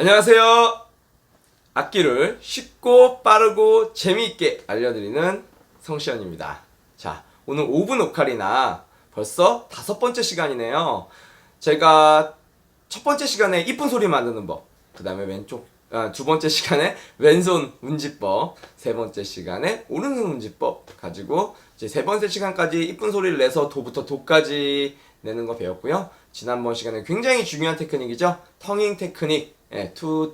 안녕하세요. 악기를 쉽고 빠르고 재미있게 알려드리는 성시현입니다. 자, 오늘 5분 오카리나 벌써 5번째 시간이네요. 제가 첫 번째 시간에 이쁜 소리 만드는 법, 그 다음에 두 번째 시간에 왼손 운지법, 세 번째 시간에 오른손 운지법 가지고 이제 세 번째 시간까지 이쁜 소리를 내서 도부터 도까지 내는 거 배웠고요. 지난번 시간에 굉장히 중요한 테크닉이죠. 텅잉 테크닉. 투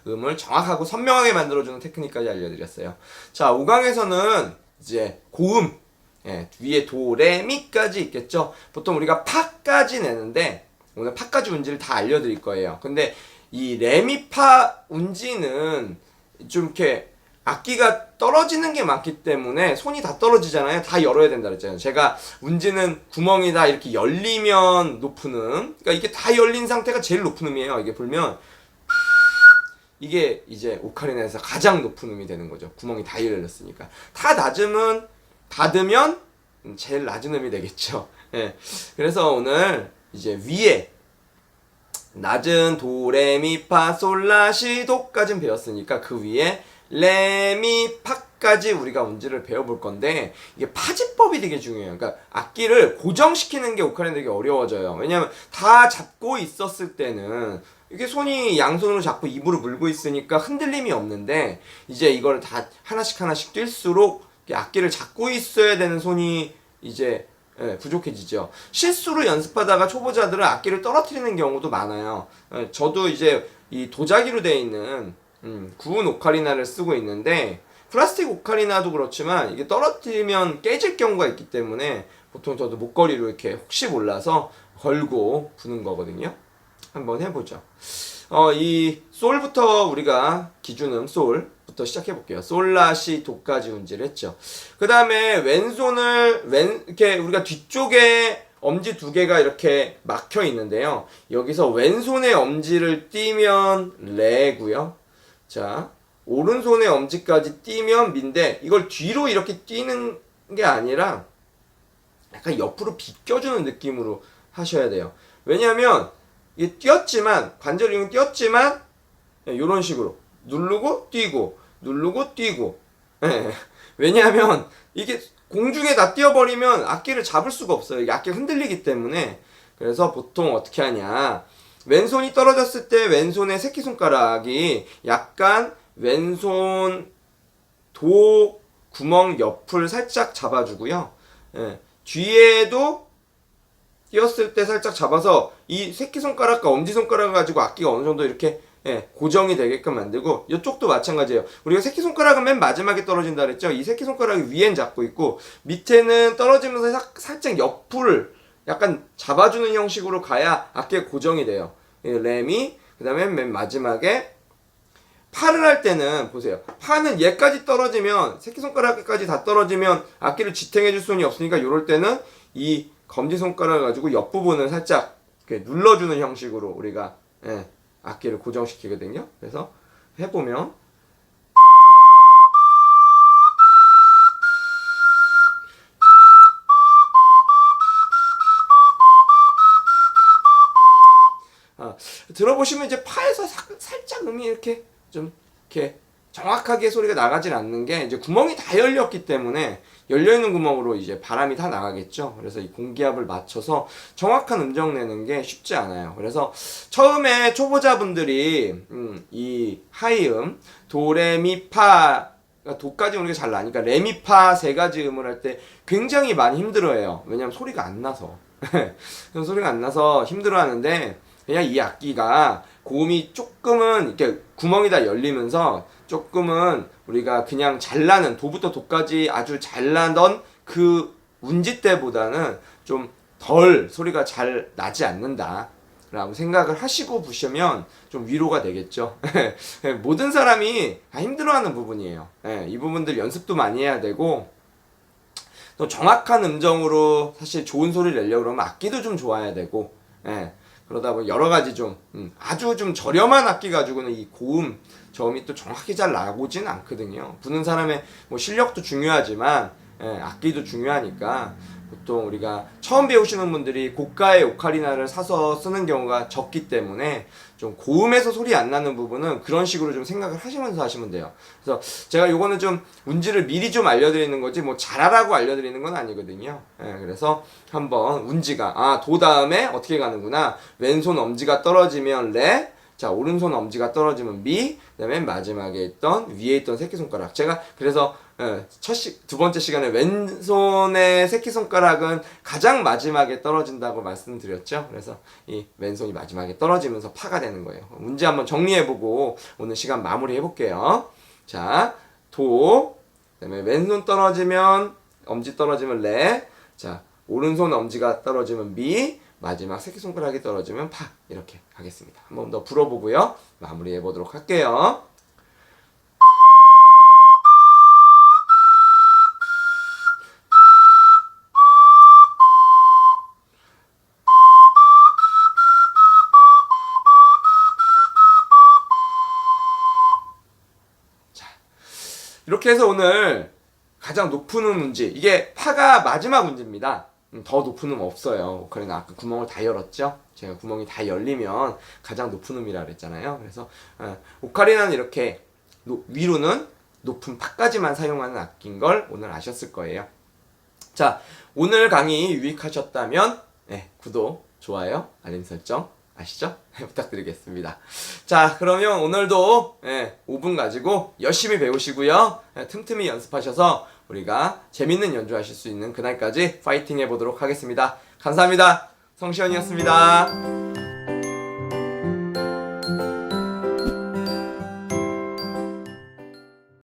음을 정확하고 선명하게 만들어주는 테크닉까지 알려드렸어요. 자, 5강에서는 이제 고음, 위에 도, 레, 미까지 있겠죠. 보통 우리가 파까지 내는데 오늘 파까지 운지를 다 알려드릴 거예요. 근데 이 레, 미, 파 운지는 좀 이렇게 악기가 떨어지는 게 많기 때문에 손이 다 떨어지잖아요. 다 열어야 된다 그랬잖아요. 제가 운지는 구멍이 다 이렇게 열리면 높은 음, 그러니까 이게 다 열린 상태가 제일 높은 음이에요. 이게 불면 이게 이제 오카리나에서 가장 높은 음이 되는 거죠. 구멍이 다 열렸으니까. 다 낮으면 닫으면 제일 낮은 음이 되겠죠. 예. 그래서 오늘 이제 위에 낮은 도, 레, 미, 파, 솔, 라, 시, 도까지는 배웠으니까 그 위에 레, 미, 파까지 우리가 운지를 배워볼 건데 이게 파지법이 되게 중요해요. 그러니까 악기를 고정시키는 게 오카리나 되게 어려워져요. 왜냐면 다 잡고 있었을 때는 이게 손이 양손으로 잡고 입으로 물고 있으니까 흔들림이 없는데 이제 이걸 다 하나씩 뛸수록 악기를 잡고 있어야 되는 손이 이제 부족해지죠. 실수로 연습하다가 초보자들은 악기를 떨어뜨리는 경우도 많아요. 저도 이제 이 도자기로 되어 있는 구운 오카리나를 쓰고 있는데 플라스틱 오카리나도 그렇지만 이게 떨어뜨리면 깨질 경우가 있기 때문에 보통 저도 목걸이로 이렇게 혹시 몰라서 걸고 부는 거거든요. 한번 해보죠. 이 솔부터 우리가 기준음 솔부터 시작해 볼게요. 솔, 라, 시, 도까지 운지를 했죠. 그 다음에 왼손을 이렇게 우리가 뒤쪽에 엄지 두 개가 이렇게 막혀 있는데요. 여기서 왼손의 엄지를 띄면 레고요. 자, 오른손의 엄지까지 띄면 미인데 이걸 뒤로 이렇게 띄는 게 아니라 약간 옆으로 비껴주는 느낌으로 하셔야 돼요. 왜냐하면 이게 띄었지만 관절링은 띄었지만 이런 식으로 누르고 뛰고 누르고 뛰고 왜냐하면 이게 공중에 다 띄어버리면 악기를 잡을 수가 없어요. 이게 악기가 흔들리기 때문에. 그래서 보통 어떻게 하냐, 왼손이 떨어졌을 때 왼손의 새끼손가락이 약간 왼손 도 구멍 옆을 살짝 잡아주고요. 뒤에도 띄었을 때 살짝 잡아서 이 새끼손가락과 엄지손가락을 가지고 악기가 어느 정도 이렇게 고정이 되게끔 만들고, 이쪽도 마찬가지예요. 우리가 새끼손가락은 맨 마지막에 떨어진다 그랬죠. 이 새끼손가락이 위엔 잡고 있고 밑에는 떨어지면서 살짝 옆을 약간 잡아주는 형식으로 가야 악기가 고정이 돼요. 레미, 그 다음에 맨 마지막에 파를 할 때는 보세요. 파는 얘까지 떨어지면, 새끼손가락까지 다 떨어지면 악기를 지탱해줄 손이 없으니까 이럴 때는 이 검지손가락을 가지고 옆부분을 살짝 이렇게 눌러주는 형식으로 우리가 악기를 고정시키거든요. 그래서 해보면 들어보시면 이제 파에서 살짝 음이 이렇게 좀 이렇게 정확하게 소리가 나가질 않는 게 이제 구멍이 다 열렸기 때문에 열려있는 구멍으로 이제 바람이 다 나가겠죠. 그래서 이 공기압을 맞춰서 정확한 음정 내는 게 쉽지 않아요. 그래서 처음에 초보자분들이 이 하이음 도, 레, 미, 파, 도까지 우리가 잘 나니까 레, 미, 파 세 가지 음을 할 때 굉장히 많이 힘들어해요. 왜냐면 소리가 안 나서 소리가 안 나서 힘들어하는데, 그냥 이 악기가 고음이 조금은 이렇게 구멍이 다 열리면서 조금은 우리가 그냥 잘 나는 도부터 도까지 아주 잘 나던 그 운지 때보다는 좀 덜 소리가 잘 나지 않는다 라고 생각을 하시고 보시면 좀 위로가 되겠죠. 모든 사람이 다 힘들어하는 부분이에요. 이 부분들 연습도 많이 해야 되고, 또 정확한 음정으로 사실 좋은 소리를 내려고 그러면 악기도 좀 좋아야 되고, 그러다 보니 여러 가지 좀 아주 좀 저렴한 악기 가지고는 이 고음 저음이 또 정확히 잘 나오진 않거든요. 부는 사람의 뭐 실력도 중요하지만 악기도 중요하니까 보통 우리가 처음 배우시는 분들이 고가의 오카리나를 사서 쓰는 경우가 적기 때문에 좀 고음에서 소리 안 나는 부분은 그런 식으로 좀 생각을 하시면서 하시면 돼요. 그래서 제가 요거는 좀 운지를 미리 좀 알려드리는 거지 뭐 잘하라고 알려드리는 건 아니거든요. 예, 그래서 한번 운지가 도 다음에 어떻게 가는구나. 왼손 엄지가 떨어지면 레, 자 오른손 엄지가 떨어지면 미, 그다음에 마지막에 있던 위에 있던 새끼손가락. 제가 그래서 두 번째 시간에 왼손의 새끼손가락은 가장 마지막에 떨어진다고 말씀드렸죠. 그래서 이 왼손이 마지막에 떨어지면서 파가 되는 거예요. 문제 한번 정리해보고 오늘 시간 마무리해볼게요. 자, 도, 그다음에 왼손 떨어지면 엄지 떨어지면 레, 자 오른손 엄지가 떨어지면 미, 마지막 새끼손가락이 떨어지면 파. 이렇게 하겠습니다. 한 번 더 불어보고요. 마무리해보도록 할게요. 이렇게 해서 오늘 가장 높은 음 운지, 이게 파가 마지막 운지입니다. 더 높은 음 없어요. 오카리나 아까 구멍을 다 열었죠? 제가 구멍이 다 열리면 가장 높은 음이라 그랬잖아요. 그래서 오카리나는 이렇게 위로는 높은 파까지만 사용하는 악기인 걸 오늘 아셨을 거예요. 자, 오늘 강의 유익하셨다면 구독, 좋아요, 알림 설정 아시죠? 부탁드리겠습니다. 자, 그러면 오늘도 5분 가지고 열심히 배우시고요. 틈틈이 연습하셔서 우리가 재밌는 연주하실 수 있는 그날까지 파이팅 해보도록 하겠습니다. 감사합니다. 성시현이었습니다.